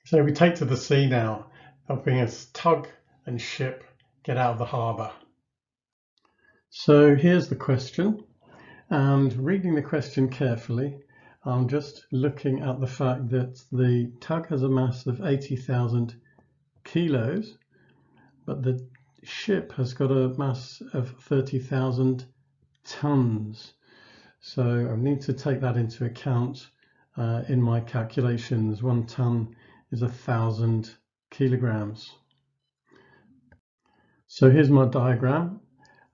So we take to the sea now, helping us tug and ship get out of the harbour. So here's the question, and reading the question carefully, I'm just looking at the fact that the tug has a mass of 80,000 kilos, but the ship has got a mass of 30,000 tons. So I need to take that into account in my calculations. 1 ton is 1,000 kilograms. So here's my diagram,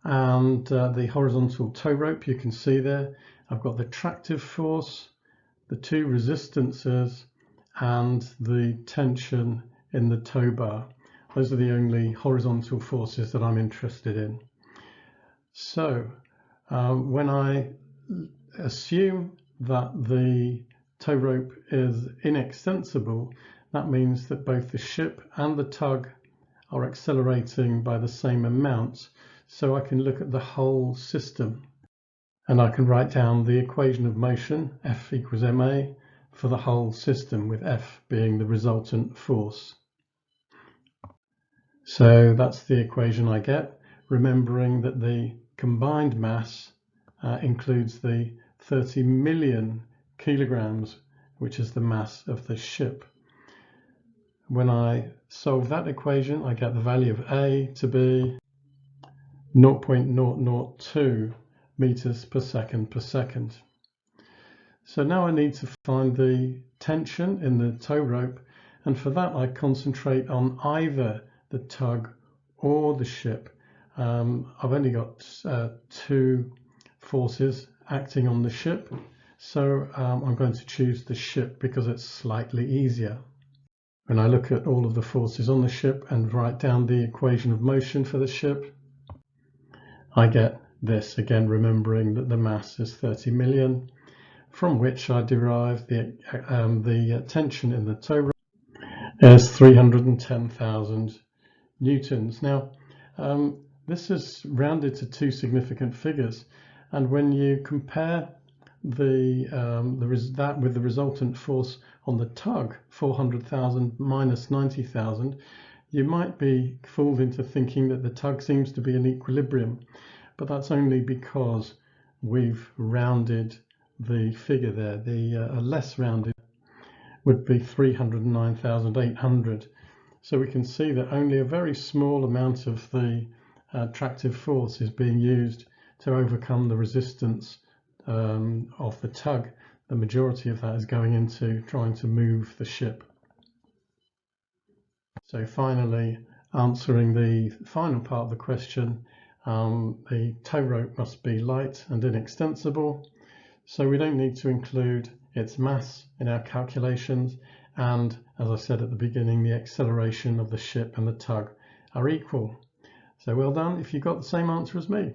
and the horizontal tow rope you can see there. I've got the tractive force, the 2 resistances, and the tension in the tow bar. Those are the only horizontal forces that I'm interested in. So when I assume that the tow rope is inextensible, that means that both the ship and the tug are accelerating by the same amount. So I can look at the whole system, and I can write down the equation of motion, F equals ma, for the whole system, with F being the resultant force. So that's the equation I get, remembering that the combined mass includes the 30 million kilograms, which is the mass of the ship. When I solve that equation, I get the value of A to be 0.002 meters per second. So now I need to find the tension in the tow rope, and for that I concentrate on either the tug or the ship. I've only got 2 forces acting on the ship, so I'm going to choose the ship because it's slightly easier. When I look at all of the forces on the ship and write down the equation of motion for the ship, I get this, again remembering that the mass is 30 million, from which I derive the tension in the tow rope as 310,000 newtons. Now, this is rounded to 2 significant figures, and when you compare that with the resultant force on the tug, 400,000 minus 90,000, you might be fooled into thinking that the tug seems to be in equilibrium, but that's only because we've rounded the figure there. The less rounded would be 309,800. So we can see that only a very small amount of the tractive force is being used to overcome the resistance of the tug. The majority of that is going into trying to move the ship. So finally, answering the final part of the question, the tow rope must be light and inextensible, so we don't need to include its mass in our calculations, and as I said at the beginning, the acceleration of the ship and the tug are equal. So well done if you got the same answer as me.